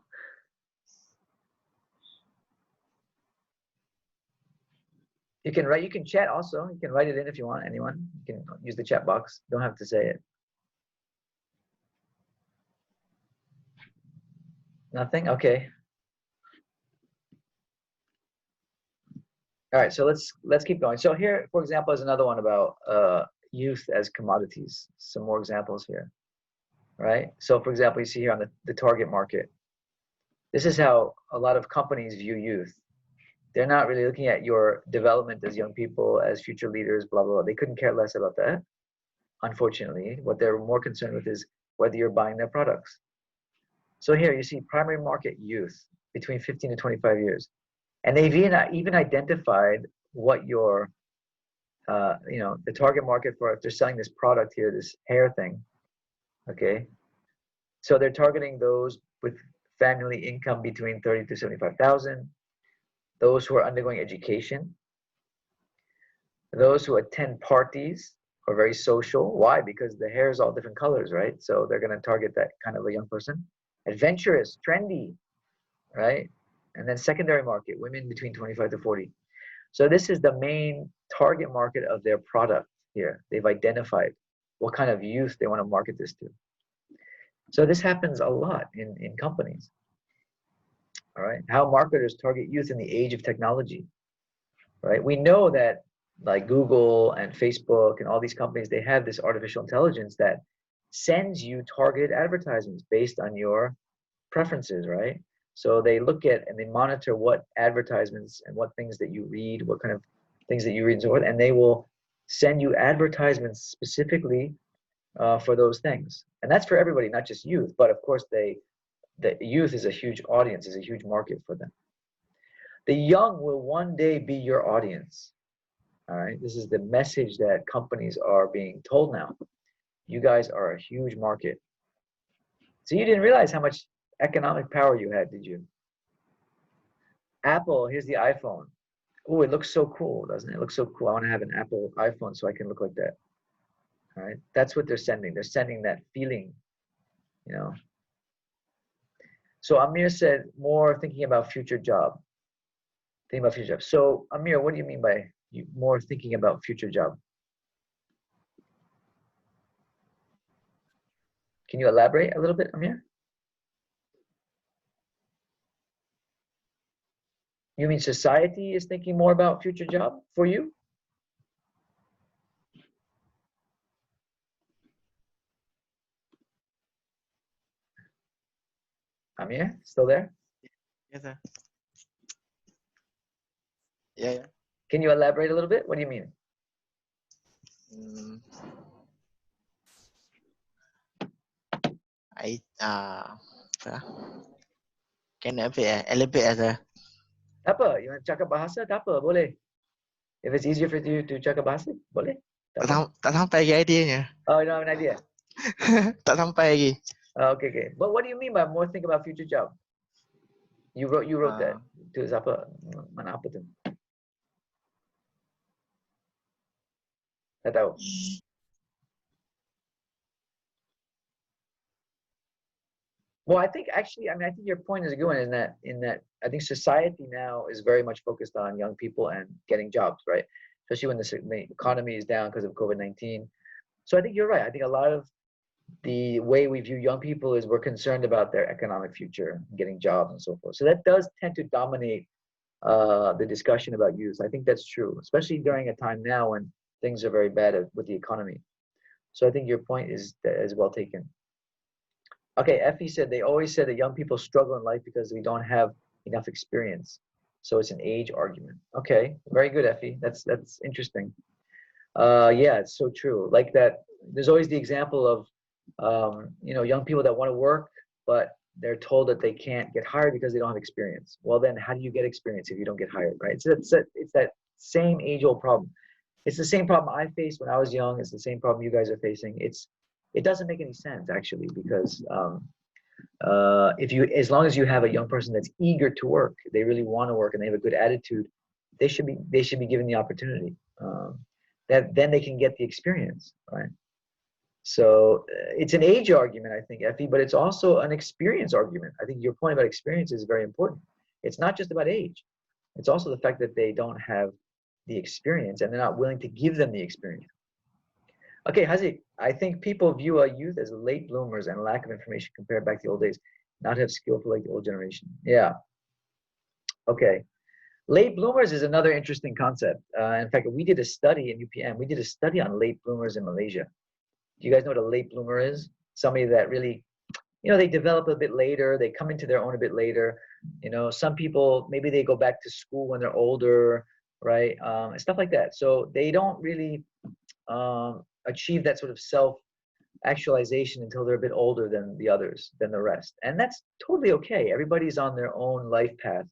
You can chat also. You can write it in if you want, anyone. You can use the chat box. Don't have to say it. Nothing? Okay. All right, so let's keep going. So here, for example, is another one about youth as commodities. Some more examples here, right? So for example, you see here on the target market, this is how a lot of companies view youth. They're not really looking at your development as young people, as future leaders, blah, blah, blah. They couldn't care less about that, unfortunately. What they're more concerned with is whether you're buying their products. So here you see primary market youth between 15 to 25 years. And they've even identified what your, you know, the target market for, if they're selling this product here, this hair thing, okay? So they're targeting those with family income between 30 to 75,000, those who are undergoing education, Those who attend parties are very social. Why? Because the hair is all different colors, right? So they're going to target that kind of a young person. Adventurous, trendy, right? And then secondary market, women between 25 to 40. So this is the main target market of their product here. They've identified what kind of youth they want to market this to. So this happens a lot in companies. All right. How marketers target youth in the age of technology. Right. We know that like Google and Facebook and all these companies, they have this artificial intelligence that sends you targeted advertisements based on your preferences, right? So they look at and they monitor what advertisements and what things that you read, what kind of things that you read and so forth, and they will send you advertisements specifically for those things. And that's for everybody, not just youth, but of course the youth is a huge audience, is a huge market for them. The young will one day be your audience. All right, this is the message that companies are being told now. You guys are a huge market. So you didn't realize how much economic power you had, did you? Apple, here's the iPhone. Oh, it looks so cool, doesn't it? It looks so cool. I want to have an Apple iPhone so I can look like that. All right, that's what they're sending. They're sending that feeling, you know. So Amir said more thinking about future job. Thinking about future job. So Amir, what do you mean by more thinking about future job? Can you elaborate a little bit, Amir? You mean society is thinking more about future job for you? Amir, still there? Yes, sir. Yeah. Can you elaborate a little bit? What do you mean? Can elaborate, sir? Tak apa, you want to cakap bahasa, tak apa, boleh. If it's easier for you to cakap bahasa, boleh. Tak sampai lagi idea-nya. Oh, you don't have an idea? Tak sampai lagi. Okay. But what do you mean by more think about future job? You wrote that. Tu siapa? Mana apa tu? Tak tahu. Well, I think actually, I think your point is a good one in that I think society now is very much focused on young people and getting jobs, right? Especially when the economy is down because of COVID-19. So I think you're right. I think a lot of the way we view young people is we're concerned about their economic future, getting jobs and so forth. So that does tend to dominate the discussion about youth. I think that's true, especially during a time now when things are very bad with the economy. So I think your point is well taken. Okay, Effie said they always said that young people struggle in life because we don't have enough experience. So it's an age argument. Okay, very good, Effie. That's interesting. Yeah, it's so true. Like that, there's always the example of young people that want to work, but they're told that they can't get hired because they don't have experience. Well, then how do you get experience if you don't get hired, right? So it's that same age-old problem. It's the same problem I faced when I was young. It's the same problem you guys are facing. It doesn't make any sense actually, because as long as you have a young person that's eager to work, they really want to work and they have a good attitude, they should be given the opportunity. That then they can get the experience, right? So it's an age argument, I think, Effie, but it's also an experience argument. I think your point about experience is very important. It's not just about age. It's also the fact that they don't have the experience and they're not willing to give them the experience. Okay, Haziq, I think people view our youth as late bloomers and lack of information compared back to the old days, not have skill for like the old generation. Yeah. Okay. Late bloomers is another interesting concept. In fact, we did a study in UPM. We did a study on late bloomers in Malaysia. Do you guys know what a late bloomer is? Somebody that really, they develop a bit later. They come into their own a bit later. Some people, maybe they go back to school when they're older, right? And stuff like that. So they don't really achieve that sort of self-actualization until they're a bit older than the rest. And that's totally okay. Everybody's on their own life path,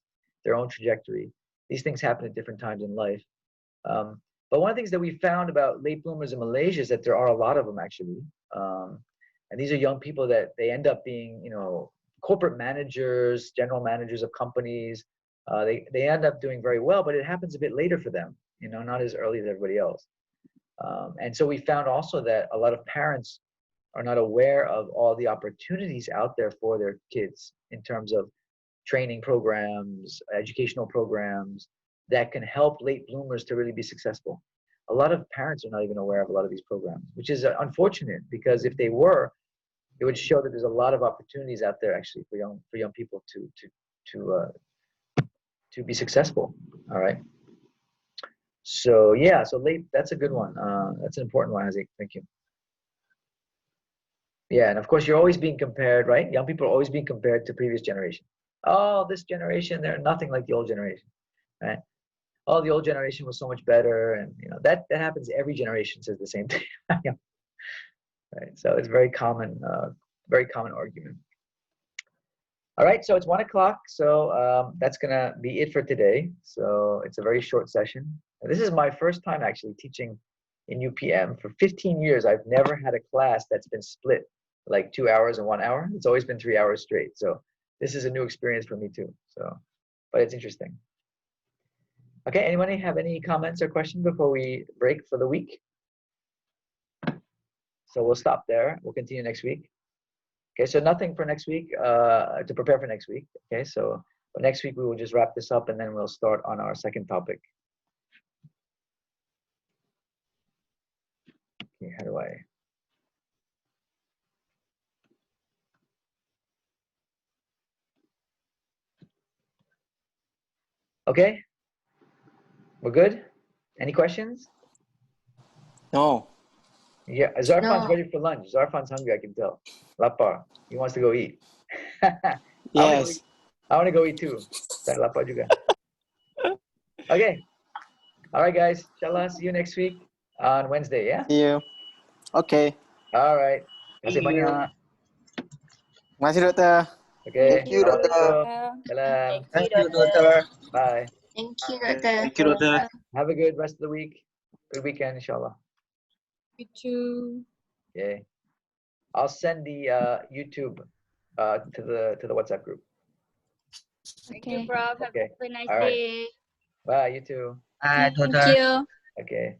their own trajectory. These things happen at different times in life. But one of the things that we found about late bloomers in Malaysia is that there are a lot of them actually. And these are young people that they end up being, corporate managers, general managers of companies. They end up doing very well, but it happens a bit later for them. you know, not as early as everybody else. And so we found also that a lot of parents are not aware of all the opportunities out there for their kids in terms of training programs, educational programs that can help late bloomers to really be successful. A lot of parents are not even aware of a lot of these programs, which is unfortunate, because if they were, it would show that there's a lot of opportunities out there actually for young people to be successful. All right. So yeah, so late, that's a good one. That's an important one, Hazik. Thank you. Yeah, and of course you're always being compared, right? Young people are always being compared to previous generation. Oh, this generation, they're nothing like the old generation, right? Oh, the old generation was so much better, and you know that happens. Every generation says the same thing, right? So it's very common argument. All right, so it's 1 o'clock, so that's gonna be it for today. So it's a very short session. And this is my first time actually teaching in UPM. For 15 years, I've never had a class that's been split like 2 hours and 1 hour. It's always been 3 hours straight. So this is a new experience for me too. So, but it's interesting. Okay, anybody have any comments or questions before we break for the week? So we'll stop there. We'll continue next week. Okay, so nothing for next week, to prepare for next week. Okay, so next week we will just wrap this up and then we'll start on our second topic. Okay, how do I? Okay, we're good? Any questions? No. Yeah, Zarfan's No. ready for lunch. Zarfan's hungry, I can tell. Lapar, he wants to go eat. Yes. I want to go eat too. Saya lapar juga. Okay. All right, guys. Inshallah, see you next week on Wednesday, yeah? See you. Okay. All right. Kasih See you. banyak. Masih doktor. Okay. Thank you, doctor. Salam. Thank you, doctor. Bye. Thank you, Doctor. Thank you, doctor. Have a good rest of the week. Good weekend, inshallah. You too. Okay. I'll send the YouTube to the WhatsApp group. Thank you, Prof. Have Okay. a nice All right. day. Bye. You too. Bye, Thank doctor. you. Okay.